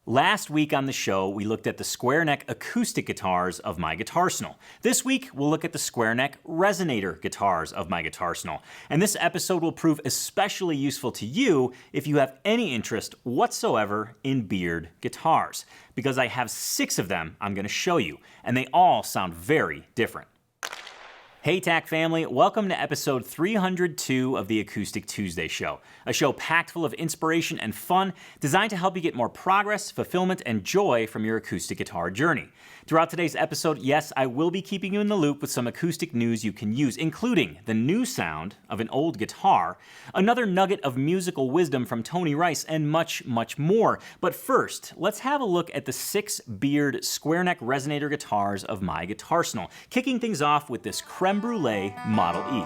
Last week on the show, we looked at the square neck acoustic guitars of my Guitarsenal. This week, we'll look at the square neck resonator guitars of my Guitarsenal. And this episode will prove especially useful to you if you have any interest whatsoever in beard guitars, because I have 6 of them I'm going to show you, and they all sound very different. Hey TAC family, welcome to episode 302 of the Acoustic Tuesday Show, a show packed full of inspiration and fun designed to help you get more progress, fulfillment, and joy from your acoustic guitar journey. Throughout today's episode, yes, I will be keeping you in the loop with some acoustic news you can use, including the new sound of an old guitar, another nugget of musical wisdom from Tony Rice, and much, much more. But first, let's have a look at the 6 beard square neck resonator guitars of my Guitarsenal, kicking things off with this creme brulee Model E.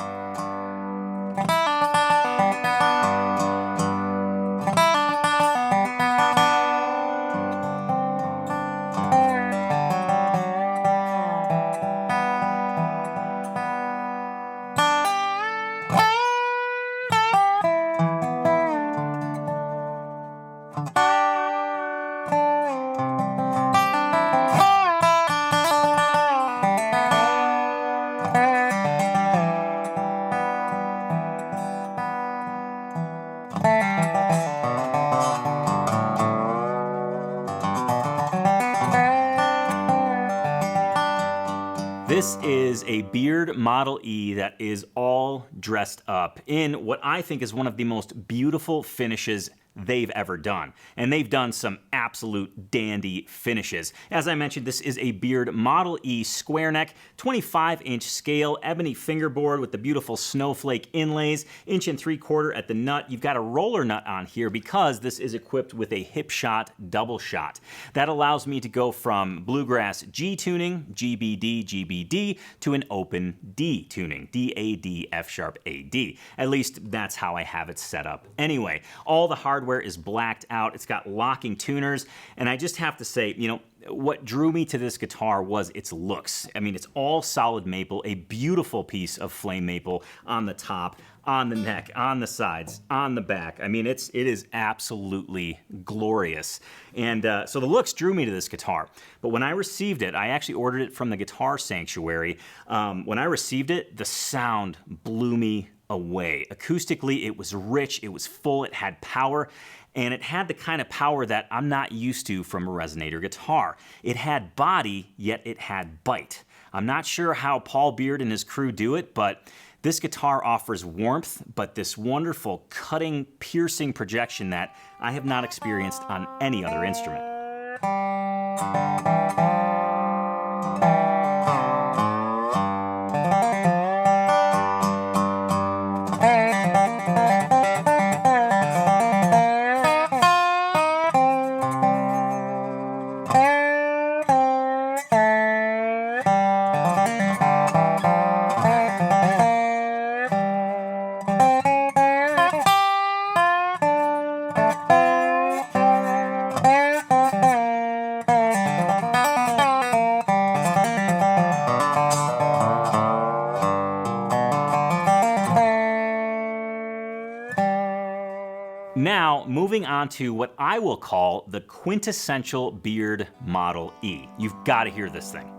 This is a beard Model E that is all dressed up in what I think is one of the most beautiful finishes they've ever done. And they've done some absolute dandy finishes. As I mentioned, this is a beard Model E square neck, 25-inch scale, ebony fingerboard with the beautiful snowflake inlays, 1.75" at the nut. You've got a roller nut on here because this is equipped with a hip shot double shot. That allows me to go from bluegrass G tuning, GBD, GBD, to an open D tuning, D-A-D, F-sharp, A-D. At least that's how I have it set up. Anyway, all the hardware is blacked out. It's got locking tuners, and I just have to say, what drew me to this guitar was its looks. I mean, it's all solid maple, a beautiful piece of flame maple on the top, on the neck, on the sides, on the back. I mean, it is absolutely glorious. And so the looks drew me to this guitar. But when I received it, I actually ordered it from the Guitar Sanctuary. When I received it, the sound blew me away. Acoustically, it was rich, it was full, it had power, and it had the kind of power that I'm not used to from a resonator guitar. It had body, yet it had bite. I'm not sure how Paul Beard and his crew do it, but this guitar offers warmth, but this wonderful, cutting, piercing projection that I have not experienced on any other instrument. Now, moving on to what I will call the quintessential beard Model E. You've got to hear this thing.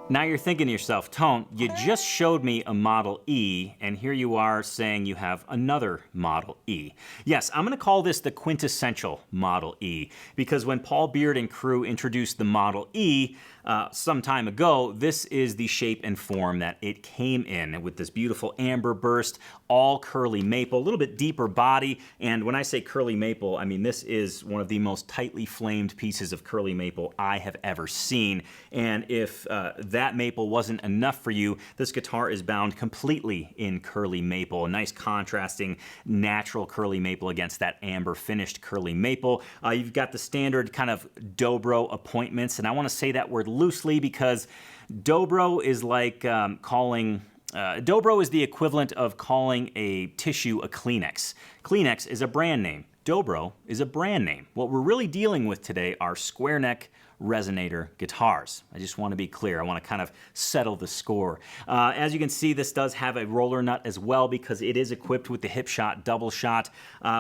Now you're thinking to yourself, Tone, you just showed me a Model E, and here you are saying you have another Model E. Yes, I'm going to call this the quintessential Model E, because when Paul Beard and crew introduced the Model E some time ago, this is the shape and form that it came in, with this beautiful amber burst, all curly maple, a little bit deeper body, and when I say curly maple, I mean this is one of the most tightly flamed pieces of curly maple I have ever seen, and if that matte maple wasn't enough for you, this guitar is bound completely in curly maple. A nice contrasting natural curly maple against that amber finished curly maple. You've got the standard kind of dobro appointments, and I want to say that word loosely because dobro is like calling... dobro is the equivalent of calling a tissue a Kleenex. Kleenex is a brand name. Dobro is a brand name. What we're really dealing with today are square neck resonator guitars. I just want to be clear. I want to kind of settle the score. As you can see, this does have a roller nut as well because it is equipped with the hip shot double shot,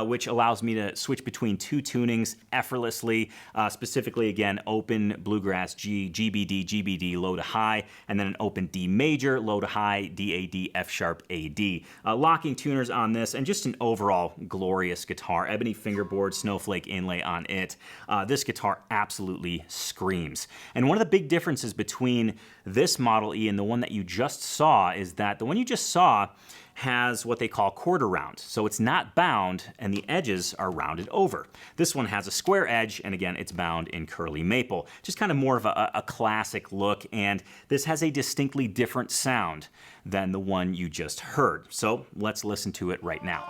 which allows me to switch between two tunings effortlessly. Specifically, again, open bluegrass G, GBD, GBD, low to high, and then an open D major, low to high, DAD, F sharp, AD. Locking tuners on this, and just an overall glorious guitar. Ebony fingerboard, snowflake inlay on it. This guitar absolutely screams. And one of the big differences between this Model E and the one that you just saw is that the one you just saw has what they call quarter round. So it's not bound and the edges are rounded over. This one has a square edge, and again, it's bound in curly maple. Just kind of more of a classic look, and this has a distinctly different sound than the one you just heard. So let's listen to it right now.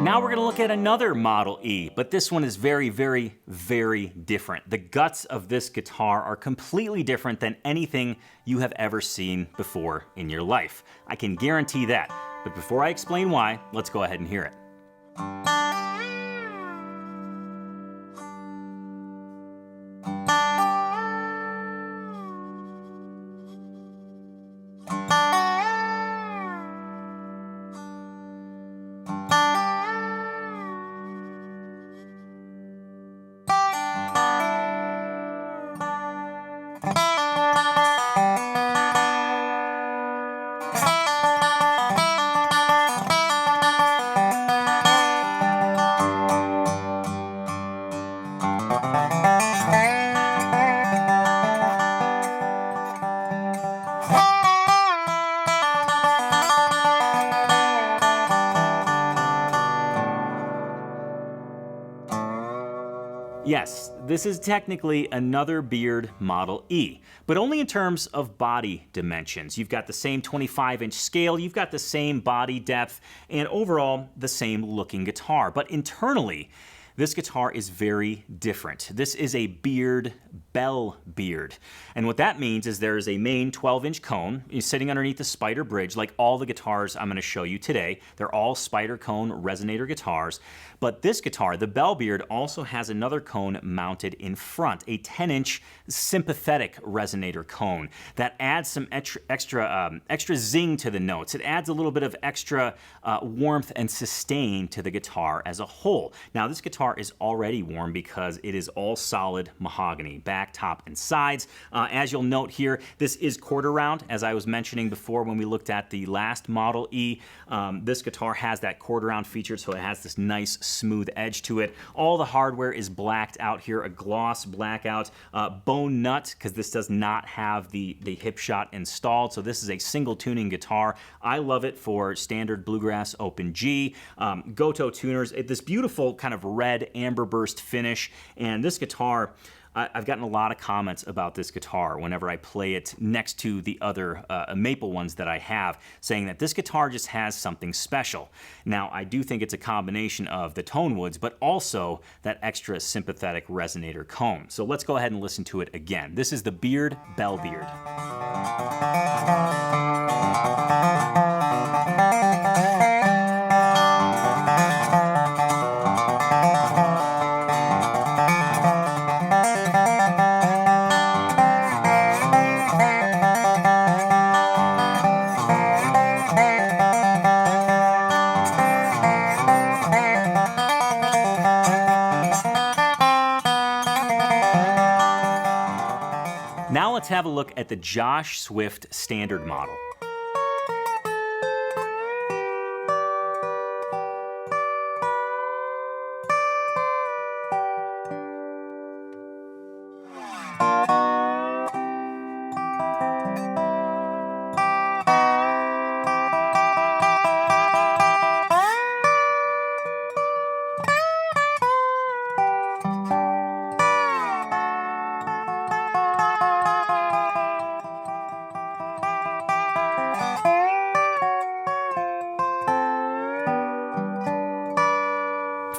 Now we're going to look at another Model E, but this one is very, very, very different. The guts of this guitar are completely different than anything you have ever seen before in your life. I can guarantee that. But before I explain why, let's go ahead and hear it. Yes, this is technically another Beard Model E, but only in terms of body dimensions. You've got the same 25-inch scale, you've got the same body depth, and overall the same looking guitar. But internally, this guitar is very different. This is a Beard bell beard. And what that means is there is a main 12-inch cone sitting underneath the spider bridge, like all the guitars I'm going to show you today. They're all spider cone resonator guitars. But this guitar, the bell beard, also has another cone mounted in front, a 10-inch sympathetic resonator cone that adds some extra zing to the notes. It adds a little bit of extra warmth and sustain to the guitar as a whole. Now, this guitar is already warm because it is all solid mahogany, back, top, and sides. As you'll note here, this is quarter round, as I was mentioning before when we looked at the last Model E. This guitar has that quarter round feature, so it has this nice smooth edge to it. All the hardware is blacked out here, a gloss blackout, bone nut, because this does not have the hip shot installed, so this is a single tuning guitar. I love it for standard bluegrass open G, Goto tuners, this beautiful kind of red amber burst finish, and this guitar, I've gotten a lot of comments about this guitar whenever I play it next to the other maple ones that I have, saying that this guitar just has something special. Now, I do think it's a combination of the tone woods, but also that extra sympathetic resonator cone. So let's go ahead and listen to it again. This is the Beard Bell Beard. have a look at the Josh Swift standard model.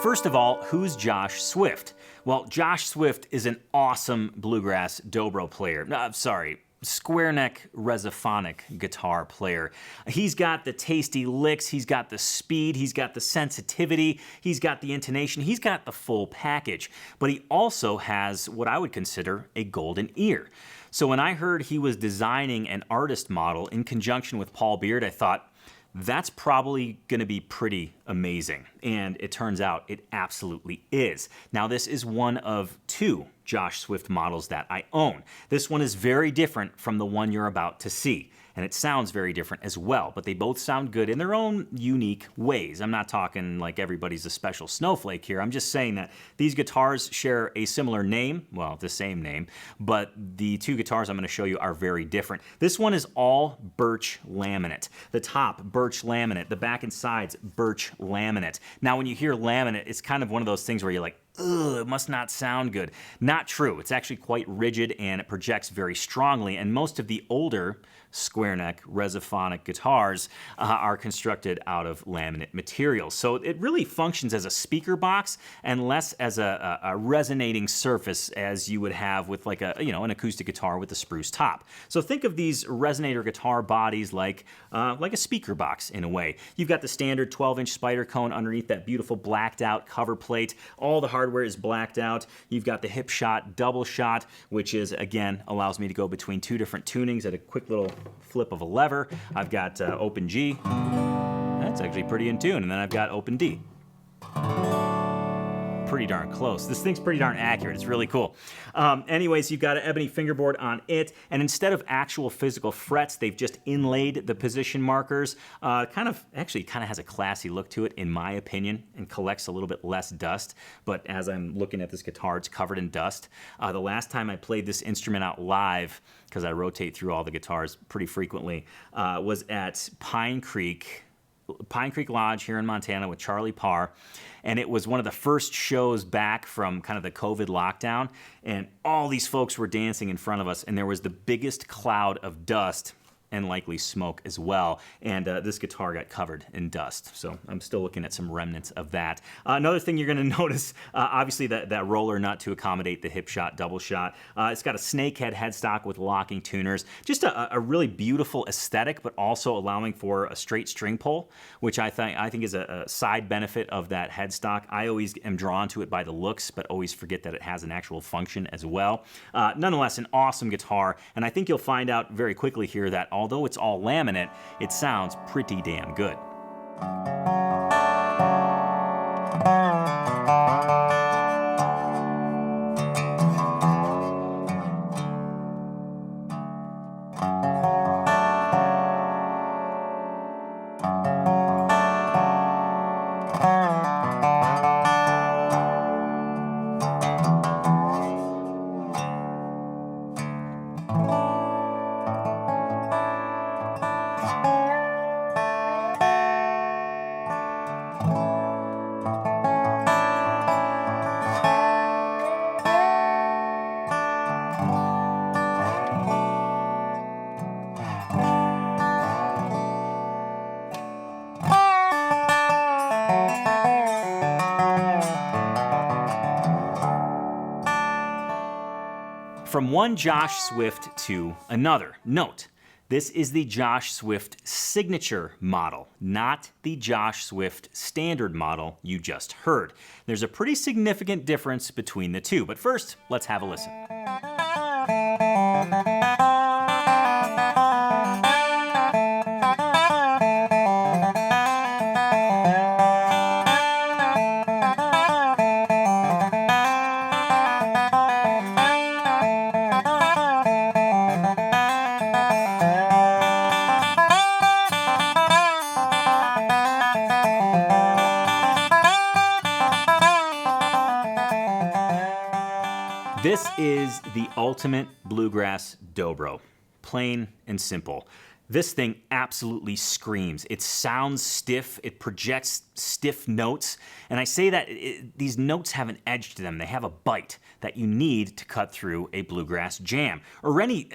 First of all, who's Josh Swift? Well, Josh Swift is an awesome bluegrass dobro player. Square neck resophonic guitar player. He's got the tasty licks, he's got the speed, he's got the sensitivity, he's got the intonation, he's got the full package. But he also has what I would consider a golden ear. So when I heard he was designing an artist model in conjunction with Paul Beard, I thought, that's probably going to be pretty amazing. And it turns out it absolutely is. Now, this is one of two Josh Swift models that I own. This one is very different from the one you're about to see. And it sounds very different as well, but they both sound good in their own unique ways. I'm not talking like everybody's a special snowflake here. I'm just saying that these guitars share a similar name, well, the same name, but the two guitars I'm going to show you are very different. This one is all birch laminate. The top, birch laminate. The back and sides, birch laminate. Now, when you hear laminate, it's kind of one of those things where you're like, ugh, it must not sound good. Not true. It's actually quite rigid and it projects very strongly, and most of the older square neck resophonic guitars are constructed out of laminate materials. So it really functions as a speaker box and less as a resonating surface as you would have with like an acoustic guitar with a spruce top. So think of these resonator guitar bodies like a speaker box in a way. You've got the standard 12-inch spider cone underneath that beautiful blacked out cover plate. All the hardware is blacked out. You've got the hip shot, double shot, which is, again, allows me to go between two different tunings at a quick little flip of a lever. I've got open G. That's actually pretty in tune. And then I've got open D. Pretty darn close. This thing's pretty darn accurate. It's really cool. Anyways, you've got an ebony fingerboard on it, and instead of actual physical frets, they've just inlaid the position markers. Kind of has a classy look to it, in my opinion, and collects a little bit less dust. But as I'm looking at this guitar, it's covered in dust. The last time I played this instrument out live, because I rotate through all the guitars pretty frequently, was at Pine Creek Lodge here in Montana with Charlie Parr. And it was one of the first shows back from kind of the COVID lockdown. And all these folks were dancing in front of us. And there was the biggest cloud of dust and likely smoke as well. And this guitar got covered in dust. So I'm still looking at some remnants of that. Another thing you're gonna notice, obviously that roller nut to accommodate the hip shot, double shot. It's got a snakehead headstock with locking tuners. Just a really beautiful aesthetic, but also allowing for a straight string pull, which I think is a side benefit of that headstock. I always am drawn to it by the looks, but always forget that it has an actual function as well. Nonetheless, an awesome guitar, and I think you'll find out very quickly here that although it's all laminate, it sounds pretty damn good. From one Josh Swift to another. Note, this is the Josh Swift signature model, not the Josh Swift standard model you just heard. There's a pretty significant difference between the two, but first, let's have a listen. This is the ultimate bluegrass dobro, plain and simple. This thing absolutely screams. It sounds stiff, it projects stiff notes, and I say that these notes have an edge to them. They have a bite that you need to cut through a bluegrass jam or any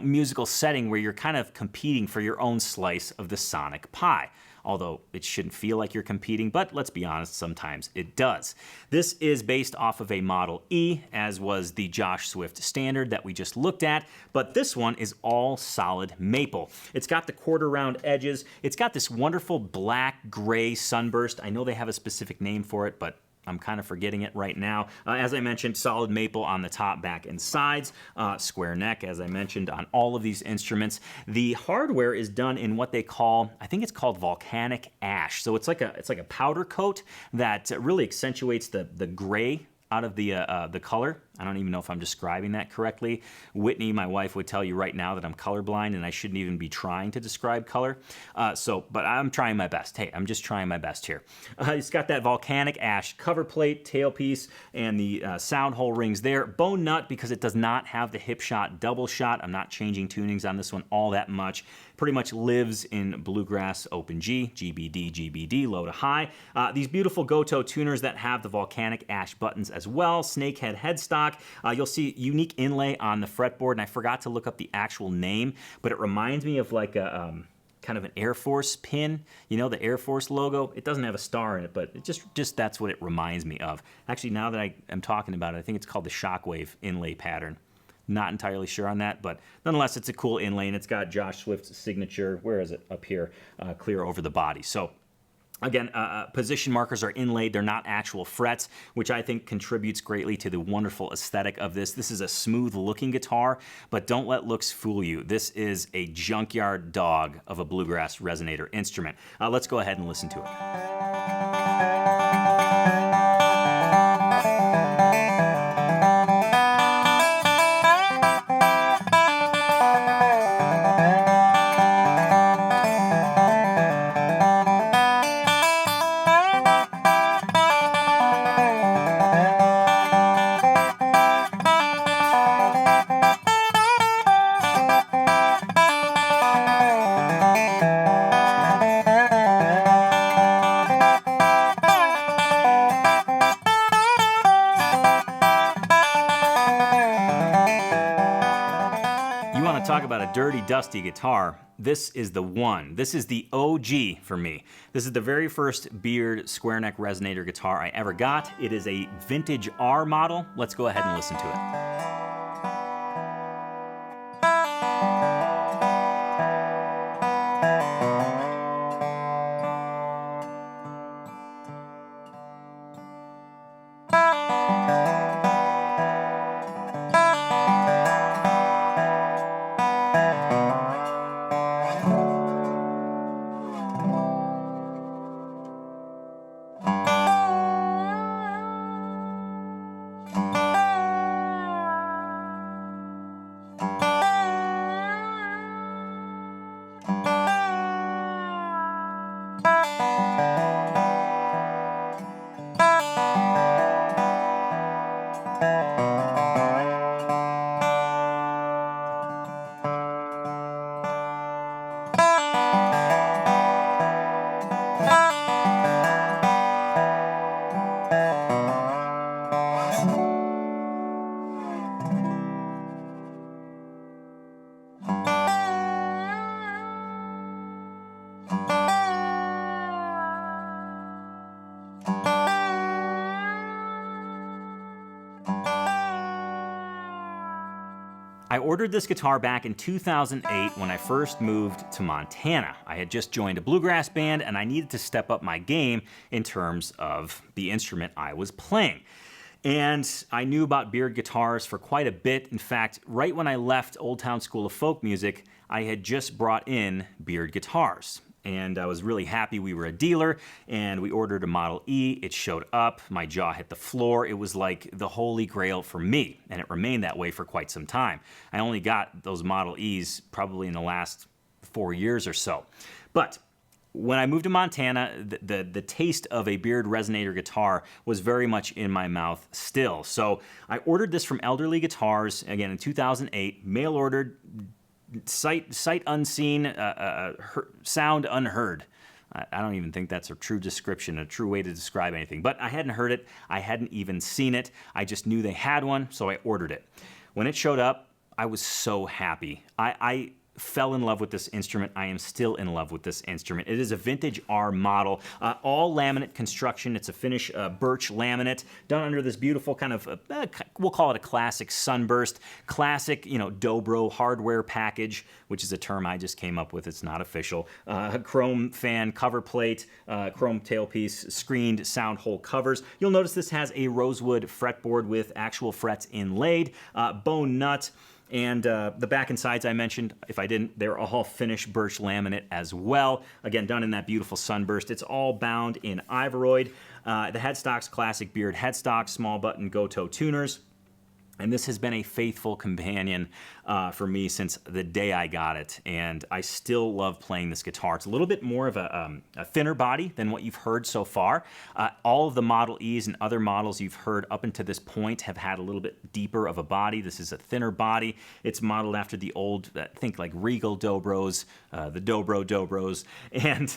musical setting where you're kind of competing for your own slice of the sonic pie. Although it shouldn't feel like you're competing, but let's be honest, sometimes it does. This is based off of a Model E, as was the Josh Swift Standard that we just looked at, but this one is all solid maple. It's got the quarter round edges. It's got this wonderful black-gray sunburst. I know they have a specific name for it, but I'm kind of forgetting it right now. As I mentioned, solid maple on the top, back, and sides. Square neck, as I mentioned, on all of these instruments. The hardware is done in what they call, I think it's called volcanic ash. So it's like a powder coat that really accentuates the gray out of the color. I don't even know if I'm describing that correctly. Whitney, my wife, would tell you right now that I'm colorblind and I shouldn't even be trying to describe color. But I'm trying my best. Hey, I'm just trying my best here. It's got that volcanic ash cover plate, tailpiece, and the sound hole rings there. Bone nut because it does not have the hip shot, double shot. I'm not changing tunings on this one all that much. Pretty much lives in bluegrass, open G, GBD, GBD, low to high. These beautiful Goto tuners that have the volcanic ash buttons as well. Snakehead headstock. You'll see unique inlay on the fretboard, and I forgot to look up the actual name, but it reminds me of like a kind of an Air Force pin, the Air Force logo. It doesn't have a star in it, but it just that's what it reminds me of. Actually, now that I am talking about it, I think it's called the Shockwave inlay pattern. Not entirely sure on that, but nonetheless, it's a cool inlay, and it's got Josh Swift's signature, where is it, up here, clear over the body. So again, position markers are inlaid. They're not actual frets, which I think contributes greatly to the wonderful aesthetic of this. This is a smooth-looking guitar, but don't let looks fool you. This is a junkyard dog of a bluegrass resonator instrument. Let's go ahead and listen to it. Talk about a dirty, dusty guitar. This is the one. This is the OG for me. This is the very first Beard square neck resonator guitar I ever got. It is a vintage R model. Let's go ahead and listen to it. I ordered this guitar back in 2008 when I first moved to Montana. I had just joined a bluegrass band and I needed to step up my game in terms of the instrument I was playing. And I knew about Beard guitars for quite a bit. In fact, right when I left Old Town School of Folk Music, I had just brought in Beard guitars. And I was really happy we were a dealer, and we ordered a Model E. It showed up. My jaw hit the floor. It was like the holy grail for me, and it remained that way for quite some time. I only got those Model Es probably in the last 4 years or so. But when I moved to Montana, the taste of a Beard resonator guitar was very much in my mouth still. So I ordered this from Elderly Guitars, again in 2008, mail ordered, sight unseen, sound unheard. I don't even think that's a true description, a true way to describe anything. But I hadn't heard it. I hadn't even seen it. I just knew they had one, so I ordered it. When it showed up, I was so happy. I fell in love with this instrument. I am still in love with this instrument. It is a vintage R model, all laminate construction. It's a Finnish birch laminate done under this beautiful kind of, we'll call it a classic sunburst, classic, dobro hardware package, which is a term I just came up with. It's not official. Chrome fan cover plate, chrome tailpiece, screened sound hole covers. You'll notice this has a rosewood fretboard with actual frets inlaid, bone nut. And the back and sides I mentioned, if I didn't, they're all Finnish birch laminate as well. Again, done in that beautiful sunburst. It's all bound in Ivoroid. The headstock's classic Beard headstock, small button Goto tuners. And this has been a faithful companion for me since the day I got it, and I still love playing this guitar. It's a little bit more of a thinner body than what you've heard so far. All of the Model E's and other models you've heard up until this point have had a little bit deeper of a body. This is a thinner body. It's modeled after the old, think like Regal Dobros, the Dobros, and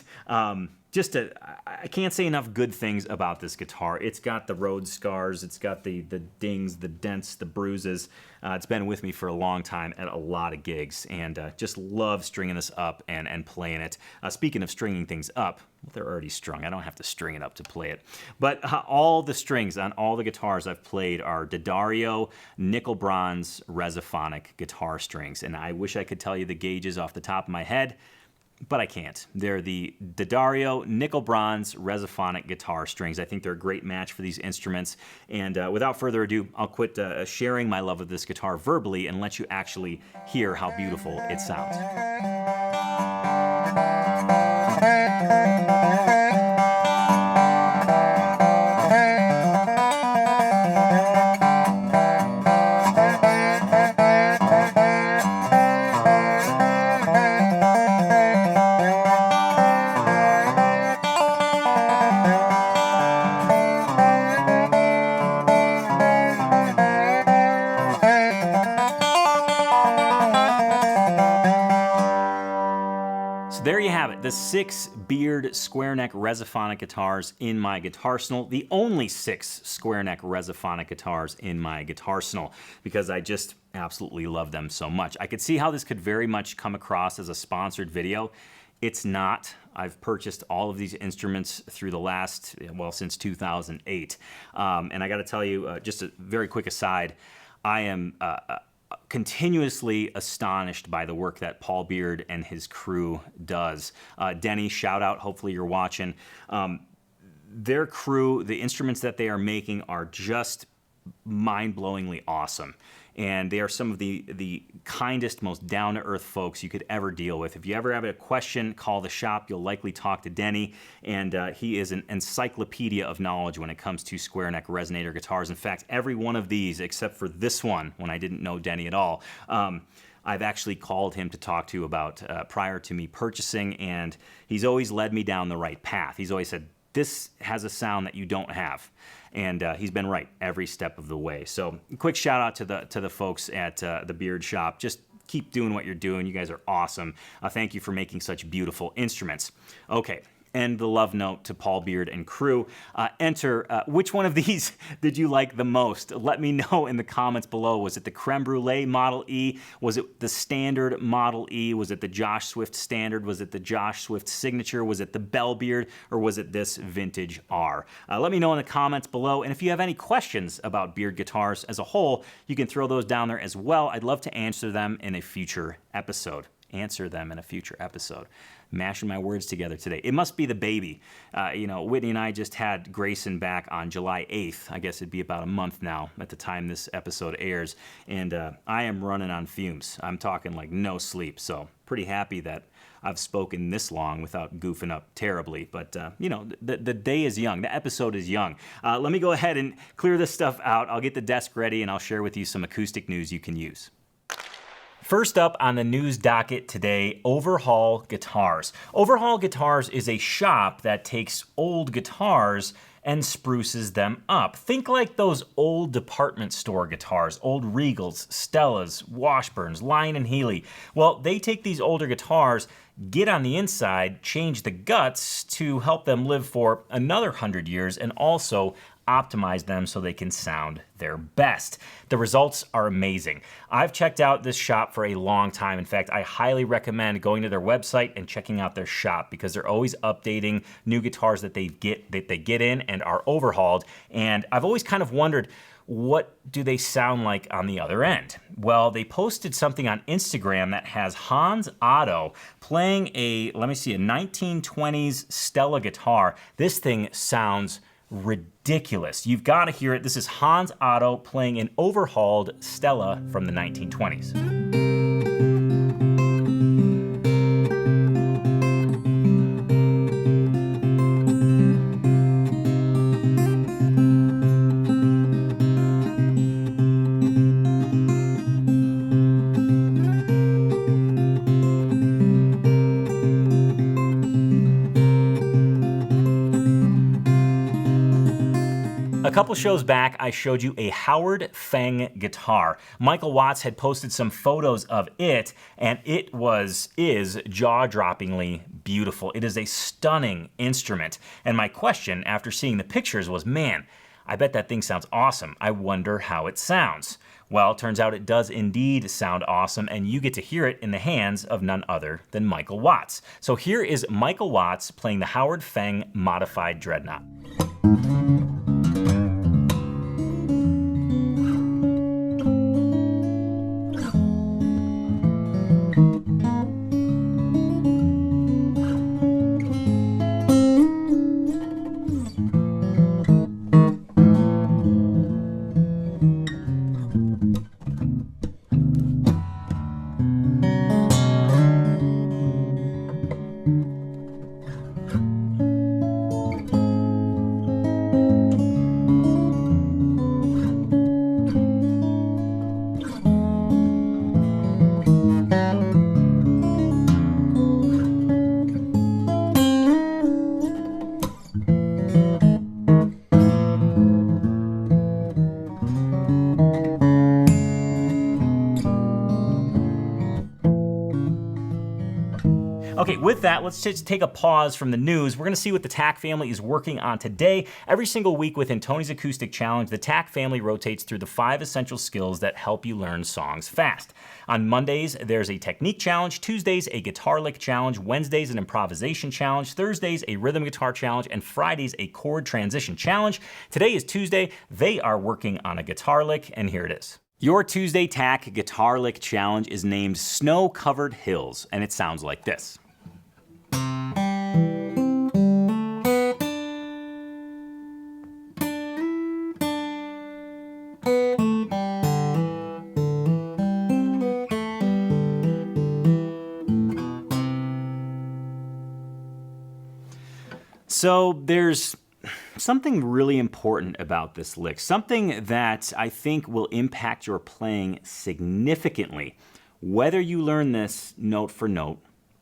I can't say enough good things about this guitar. It's got the road scars, it's got the dings, the dents, the bruises. It's been with me for a long time at a lot of gigs, and just love stringing this up and playing it. Speaking of stringing things up, well, they're already strung. I don't have to string it up to play it. But all the strings on all the guitars I've played are D'Addario nickel bronze Resophonic guitar strings, and I wish I could tell you the gauges off the top of my head, but I can't. They're the D'Addario nickel bronze Resophonic guitar strings. I think they're a great match for these instruments. And without further ado, I'll quit sharing my love of this guitar verbally and let you actually hear how beautiful it sounds. There you have it, the 6 Beard square neck Resophonic guitars in my Guitarsenal, the only 6 square neck Resophonic guitars in my Guitarsenal, because I just absolutely love them so much. I could see how this could very much come across as a sponsored video. It's not. I've purchased all of these instruments through the last, well, since 2008. And I gotta tell you, just a very quick aside, I am continuously astonished by the work that Paul Beard and his crew does. Denny, shout out, hopefully you're watching. Their crew, the instruments that they are making are just mind-blowingly awesome. And they are some of the kindest, most down-to-earth folks you could ever deal with. If you ever have a question, call the shop. You'll likely talk to Denny, and he is an encyclopedia of knowledge when it comes to square neck resonator guitars. In fact, every one of these, except for this one, when I didn't know Denny at all, I've actually called him to talk to about prior to me purchasing, and he's always led me down the right path. He's always said, this has a sound that you don't have. And he's been right every step of the way. So quick shout out to the folks at the Beard Shop. Just keep doing what you're doing. You guys are awesome. Thank you for making such beautiful instruments. Okay. And the love note to Paul Beard and crew. Enter, which one of these did you like the most? Let me know in the comments below. Was it the Creme Brulee Model E? Was it the Standard Model E? Was it the Josh Swift Standard? Was it the Josh Swift Signature? Was it the Bell Beard? Or was it this Vintage R? Let me know in the comments below. And if you have any questions about Beard guitars as a whole, you can throw those down there as well. I'd love to answer them in a future episode. Mashing my words together today. It must be the baby. Whitney and I just had Grayson back on July 8th. I guess it'd be about a month now at the time this episode airs. And I am running on fumes. I'm talking like no sleep. So pretty happy that I've spoken this long without goofing up terribly. But, the day is young. The episode is young. Let me go ahead and clear this stuff out. I'll get the desk ready and I'll share with you some acoustic news you can use. First up on the news docket today, Overhaul Guitars. Overhaul Guitars is a shop that takes old guitars and spruces them up. Think like those old department store guitars, old Regals, Stellas, Washburns, Lion & Healy. Well, they take these older guitars, get on the inside, change the guts to help them live for another 100 years, and also optimize them so they can sound their best. The results are amazing. I've checked out this shop for a long time. In fact, I highly recommend going to their website and checking out their shop because they're always updating new guitars that they get in and are overhauled. And I've always kind of wondered, what do they sound like on the other end? Well, they posted something on Instagram that has Hans Otto playing a 1920s Stella guitar. This thing sounds ridiculous. You've got to hear it. This is Hans Otto playing an overhauled Stella from the 1920s. A couple shows back, I showed you a Howard Feng guitar. Michael Watts had posted some photos of it, and it is jaw-droppingly beautiful. It is a stunning instrument. And my question after seeing the pictures was, man, I bet that thing sounds awesome. I wonder how it sounds. Well, it turns out it does indeed sound awesome, and you get to hear it in the hands of none other than Michael Watts. So here is Michael Watts playing the Howard Feng Modified Dreadnought. Okay, with that, let's just take a pause from the news. We're gonna see what the TAC family is working on today. Every single week within Tony's Acoustic Challenge, the TAC family rotates through the 5 essential skills that help you learn songs fast. On Mondays, there's a technique challenge, Tuesdays, a guitar lick challenge, Wednesdays, an improvisation challenge, Thursdays, a rhythm guitar challenge, and Fridays, a chord transition challenge. Today is Tuesday. They are working on a guitar lick, and here it is. Your Tuesday TAC Guitar Lick Challenge is named Snow-Covered Hills, and it sounds like this. So there's something really important about this lick, something that I think will impact your playing significantly, whether you learn this note for note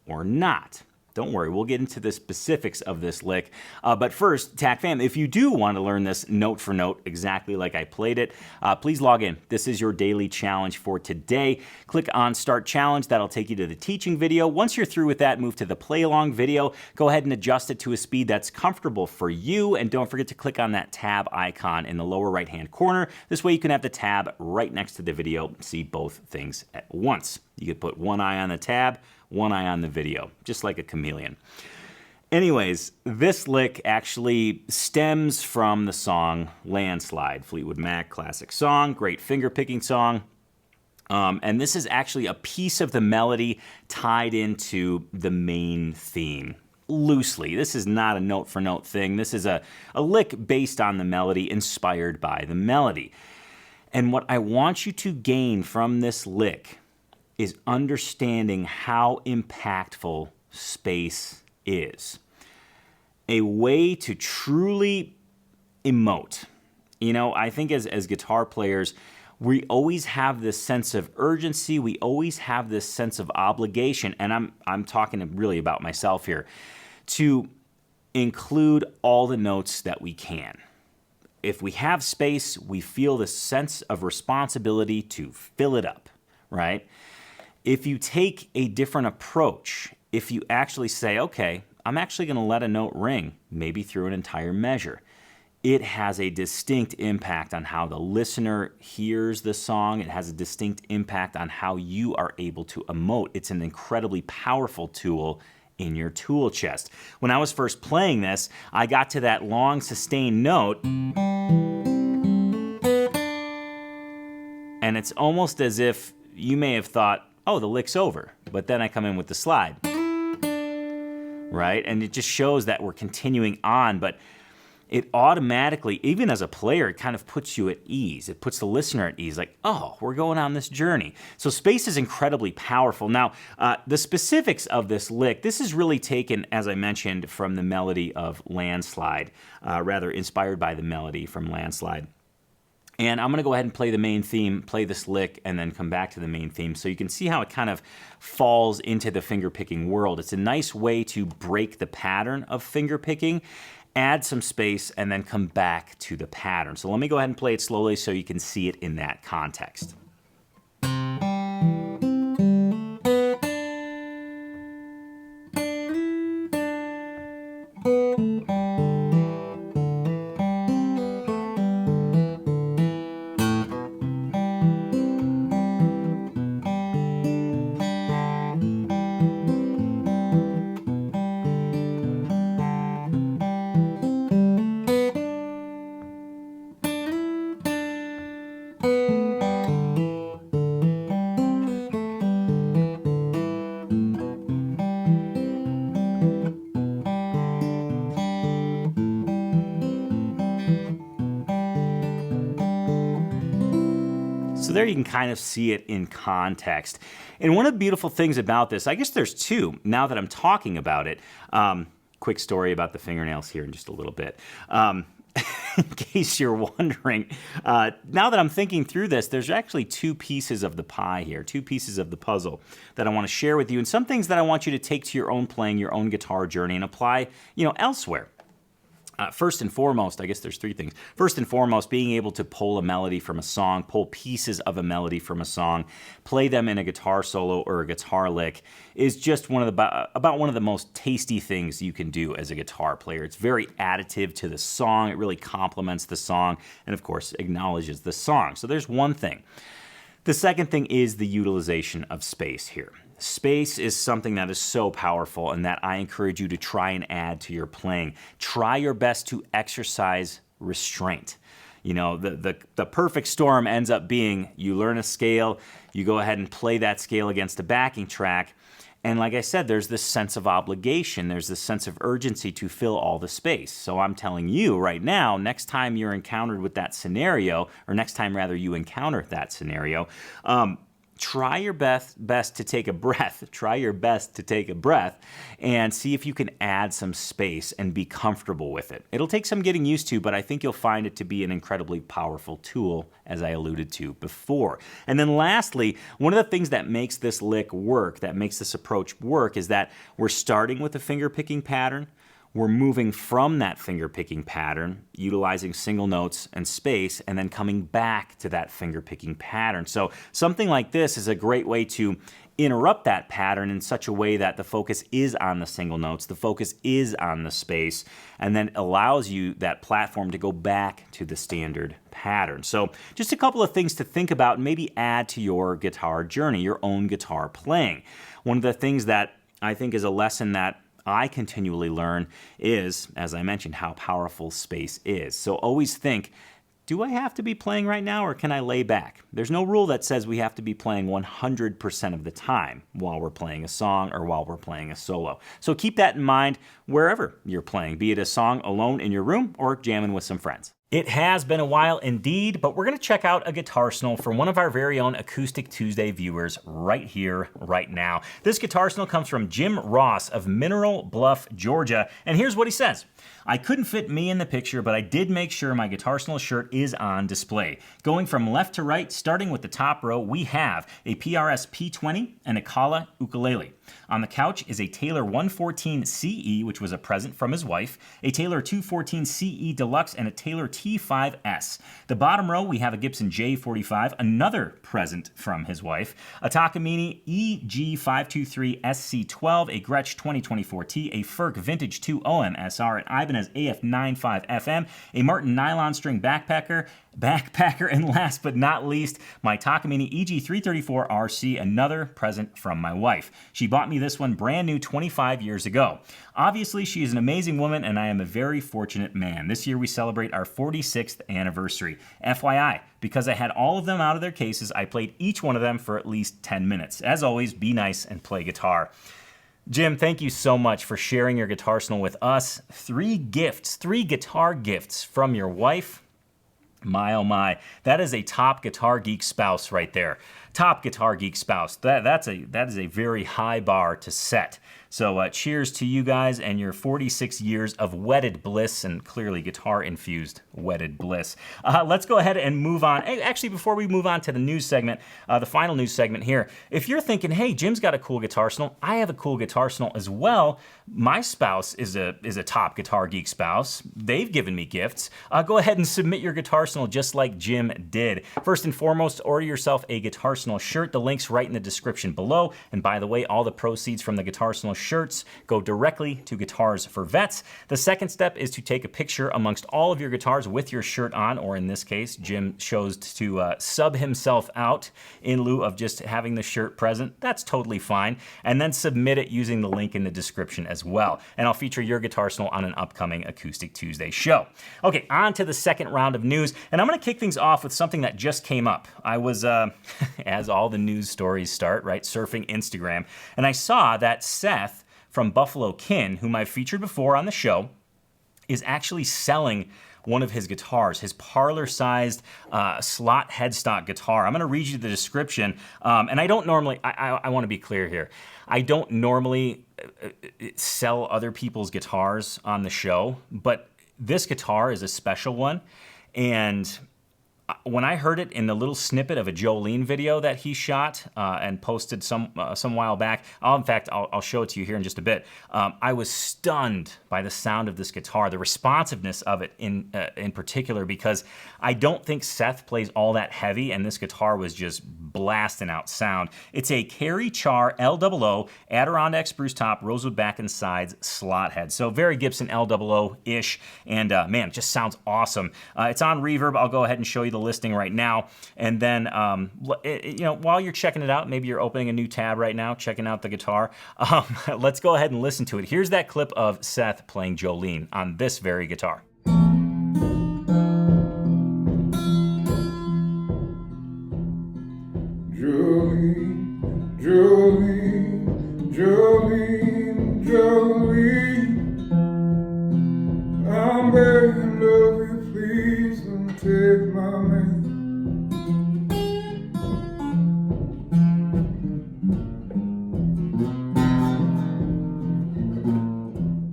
or not. Don't worry, we'll get into the specifics of this lick. But first, TAC fam, if you do want to learn this note for note exactly like I played it, please log in. This is your daily challenge for today. Click on Start Challenge. That'll take you to the teaching video. Once you're through with that, move to the play along video. Go ahead and adjust it to a speed that's comfortable for you. And don't forget to click on that tab icon in the lower right-hand corner. This way you can have the tab right next to the video, see both things at once. You could put one eye on the tab, one eye on the video, just like a chameleon. Anyways, this lick actually stems from the song Landslide, Fleetwood Mac classic song, great finger picking song. And this is actually a piece of the melody tied into the main theme. Loosely. This is not a note for note thing. This is a lick based on the melody, inspired by the melody. And what I want you to gain from this lick is understanding how impactful space is. A way to truly emote. You know, I think as guitar players, we always have this sense of urgency. We always have this sense of obligation, and I'm talking really about myself here, to include all the notes that we can. If we have space, we feel this sense of responsibility to fill it up, right? If you take a different approach, if you actually say, okay, I'm actually going to let a note ring, maybe through an entire measure, it has a distinct impact on how the listener hears the song. It has a distinct impact on how you are able to emote. It's an incredibly powerful tool in your tool chest. When I was first playing this, I got to that long sustained note, and it's almost as if you may have thought, oh, the lick's over, but then I come in with the slide, right? And it just shows that we're continuing on, but it automatically, even as a player, it kind of puts you at ease. It puts the listener at ease, like, oh, we're going on this journey. So space is incredibly powerful. Now, the specifics of this lick, this is really taken, as I mentioned, from the melody of Landslide, rather inspired by the melody from Landslide. And I'm going to go ahead and play the main theme, play this lick, and then come back to the main theme so you can see how it kind of falls into the fingerpicking world. It's a nice way to break the pattern of fingerpicking, add some space, and then come back to the pattern. So let me go ahead and play it slowly so you can see it in that context. So there you can kind of see it in context. And one of the beautiful things about this, I guess there's two, now that I'm talking about it. Quick story about the fingernails here in just a little bit. In case you're wondering, now that I'm thinking through this, there's actually two pieces of the pie here, two pieces of the puzzle that I want to share with you, and some things that I want you to take to your own playing, your own guitar journey, and apply, elsewhere. First and foremost, I guess there's three things. First and foremost, being able to pull a melody from a song, pull pieces of a melody from a song, play them in a guitar solo or a guitar lick is just about one of the most tasty things you can do as a guitar player. It's very additive to the song. It really complements the song and, of course, acknowledges the song. So there's one thing. The second thing is the utilization of space here. Space is something that is so powerful and that I encourage you to try and add to your playing. Try your best to exercise restraint. The perfect storm ends up being you learn a scale, you go ahead and play that scale against a backing track, and like I said, there's this sense of obligation, there's this sense of urgency to fill all the space. So I'm telling you right now, next time you're encountered with that scenario, or next time rather you encounter that scenario, try your best to take a breath. Try your best to take a breath and see if you can add some space and be comfortable with it. It'll take some getting used to, but I think you'll find it to be an incredibly powerful tool, as I alluded to before. And then lastly, one of the things that makes this lick work, that makes this approach work, is that we're starting with a finger picking pattern. We're moving from that finger picking pattern, utilizing single notes and space, and then coming back to that finger picking pattern. So something like this is a great way to interrupt that pattern in such a way that the focus is on the single notes, the focus is on the space, and then allows you that platform to go back to the standard pattern. So just a couple of things to think about and maybe add to your guitar journey, your own guitar playing. One of the things that I think is a lesson that I continually learn is, as I mentioned, how powerful space is. So always think, do I have to be playing right now or can I lay back? There's no rule that says we have to be playing 100% of the time while we're playing a song or while we're playing a solo. So keep that in mind wherever you're playing, be it a song alone in your room or jamming with some friends. It has been a while indeed, but we're going to check out a Guitarsenal from one of our very own Acoustic Tuesday viewers right here, right now. This Guitarsenal comes from Jim Ross of Mineral Bluff, Georgia, and here's what he says. I couldn't fit me in the picture, but I did make sure my Guitarsenal shirt is on display. Going from left to right, starting with the top row, we have a PRS P20 and a Kala ukulele. On the couch is a Taylor 114 CE, which was a present from his wife, a Taylor 214 CE Deluxe, and a Taylor T5S. The bottom row, we have a Gibson J45, another present from his wife, a Takamine EG523 SC12, a Gretsch 2024T, a Ferk Vintage 2 OMSR, an Ibanez AF95 FM, a Martin nylon string backpacker, and last but not least, my Takamine EG334 RC, another present from my wife. She bought me this one brand new 25 years ago. Obviously, she is an amazing woman, and I am a very fortunate man. This year we celebrate our 46th anniversary. FYI, because I had all of them out of their cases, I played each one of them for at least 10 minutes. As always, be nice and play guitar. Jim, thank you so much for sharing your Guitarsenal with us. 3 guitar gifts from your wife. My, oh my, that is a top Guitar Geek spouse right there. Top Guitar Geek spouse. That is a very high bar to set. So cheers to you guys and your 46 years of wedded bliss, and clearly guitar-infused wedded bliss. Let's go ahead and move on. Actually, before we move on to the news segment, the final news segment here, if you're thinking, hey, Jim's got a cool Guitarsenal, I have a cool Guitarsenal as well. My spouse is a top Guitar Geek spouse. They've given me gifts. Go ahead and submit your Guitarsenal just like Jim did. First and foremost, order yourself a Guitarsenal shirt. The link's right in the description below. And by the way, all the proceeds from the Guitarsenal shirts go directly to Guitars for Vets. The second step is to take a picture amongst all of your guitars with your shirt on, or in this case, Jim chose to sub himself out in lieu of just having the shirt present. That's totally fine. And then submit it using the link in the description as well. And I'll feature your Guitarsenal on an upcoming Acoustic Tuesday show. Okay, on to the second round of news. And I'm going to kick things off with something that just came up. I was, as all the news stories start, right, surfing Instagram, and I saw that Seth from Buffalo Kin, whom I've featured before on the show, is actually selling one of his guitars, his parlor-sized slot headstock guitar. I'm going to read you the description, and I don't normally, I want to be clear here, I don't normally sell other people's guitars on the show, but this guitar is a special one, and when I heard it in the little snippet of a Jolene video that he shot and posted some while back, in fact, I'll show it to you here in just a bit. I was stunned by the sound of this guitar, the responsiveness of it in particular, because I don't think Seth plays all that heavy, and this guitar was just blasting out sound. It's a Kerry Char LOO Adirondack spruce top, rosewood back and sides, slot head. So very Gibson LOO-ish, and man, just sounds awesome. It's on Reverb. I'll go ahead and show you the listing right now, and then while you're checking it out, maybe you're opening a new tab right now, checking out the guitar. Let's go ahead and listen to it. Here's that clip of Seth playing Jolene on this very guitar. Jolene, Jolene, Jolene, Jolene, I'm begging of you, please don't take my man.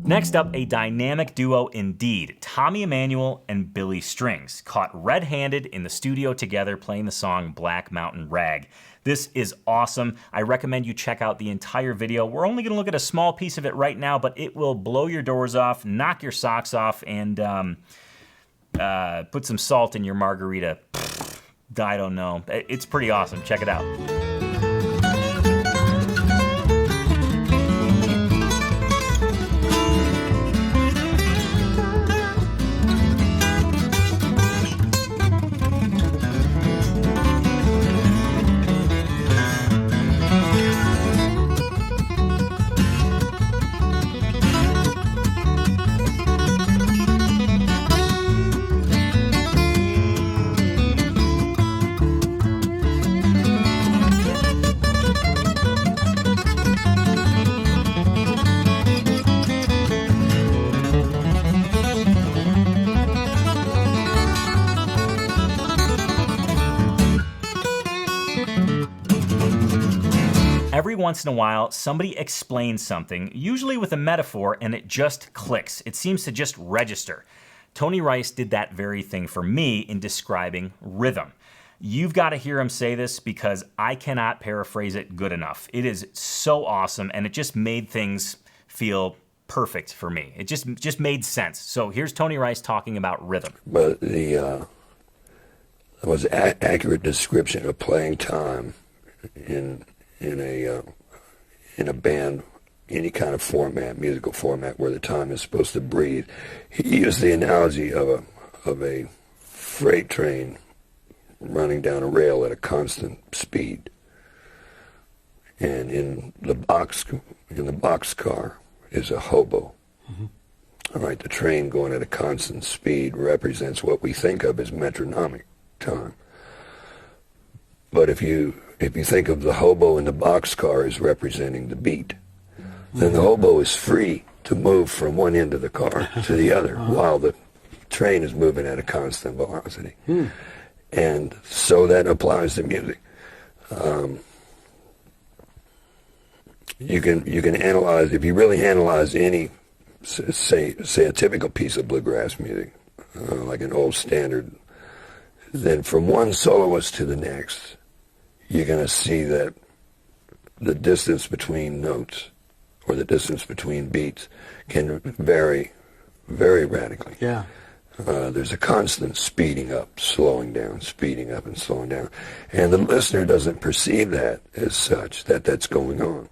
Next up, a dynamic duo indeed. Tommy Emmanuel and Billy Strings, caught red-handed in the studio together playing the song Black Mountain Rag. This is awesome. I recommend you check out the entire video. We're only gonna look at a small piece of it right now, but it will blow your doors off, knock your socks off, and put some salt in your margarita. I don't know. It's pretty awesome. Check it out. once in a while, somebody explains something, usually with a metaphor, and it just clicks. It seems to just register. Tony Rice did that very thing for me in describing rhythm. You've got to hear him say this because I cannot paraphrase it good enough. It is so awesome, and it just made things feel perfect for me. It just made sense. So here's Tony Rice talking about rhythm. But the most accurate description of playing time in a band, any kind of format, musical format, where the time is supposed to breathe. He used the analogy of a freight train running down a rail at a constant speed, and in the boxcar is a hobo. Mm-hmm. All right, the train going at a constant speed represents what we think of as metronomic time. But if you think of the hobo in the boxcar as representing the beat, then the hobo is free to move from one end of the car to the other while the train is moving at a constant velocity. And so that applies to music. You can analyze, if you really analyze any, say a typical piece of bluegrass music, like an old standard, then from one soloist to the next, you're going to see that the distance between notes or the distance between beats can vary very radically. Yeah. There's a constant speeding up, slowing down, speeding up and slowing down. And the listener doesn't perceive that as such, that's going on.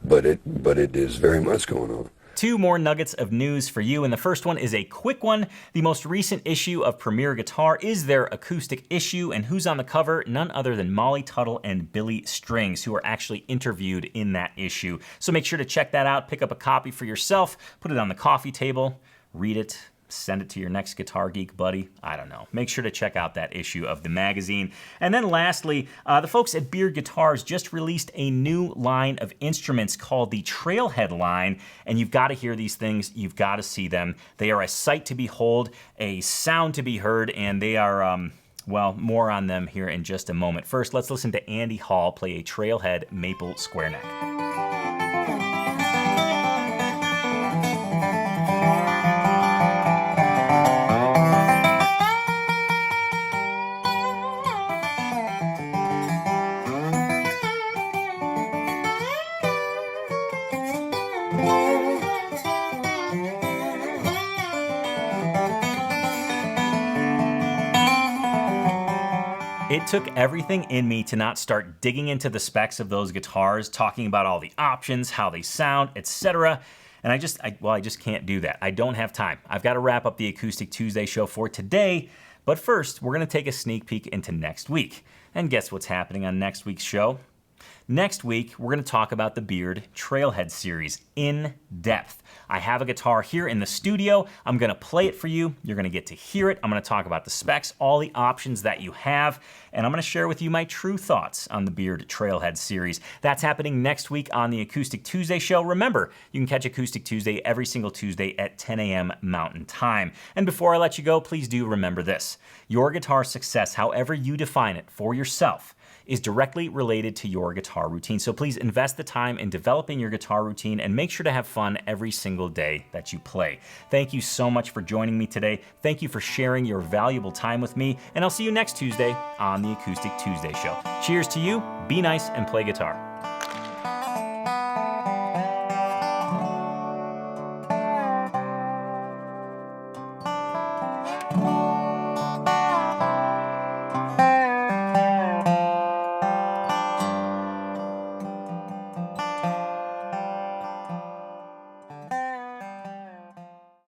But it is very much going on. Two more nuggets of news for you, and the first one is a quick one. The most recent issue of Premier Guitar is their acoustic issue, and who's on the cover? None other than Molly Tuttle and Billy Strings, who are actually interviewed in that issue. So make sure to check that out, pick up a copy for yourself, put it on the coffee table, read it, send it to your next guitar geek buddy. I don't know. Make sure to check out that issue of the magazine. And then lastly, the folks at Beard Guitars just released a new line of instruments called the Trailhead line, and you've got to hear these things. You've got to see them. They are a sight to behold, a sound to be heard, and they are, well, more on them here in just a moment. First, let's listen to Andy Hall play a Trailhead Maple Square Neck. It took everything in me to not start digging into the specs of those guitars, talking about all the options, how they sound, etc. And I just can't do that. I don't have time. I've got to wrap up the Acoustic Tuesday show for today. But first, we're going to take a sneak peek into next week. And guess what's happening on next week's show? Next week, we're going to talk about the Beard Trailhead series in depth. I have a guitar here in the studio. I'm going to play it for you. You're going to get to hear it. I'm going to talk about the specs, all the options that you have, and I'm going to share with you my true thoughts on the Beard Trailhead series. That's happening next week on the Acoustic Tuesday show. Remember, you can catch Acoustic Tuesday every single Tuesday at 10 a.m. Mountain Time. And before I let you go, please do remember this. Your guitar success, however you define it for yourself, is directly related to your guitar routine. So please invest the time in developing your guitar routine and make sure to have fun every single day that you play. Thank you so much for joining me today. Thank you for sharing your valuable time with me, and I'll see you next Tuesday on the Acoustic Tuesday show. Cheers to you, be nice, and play guitar.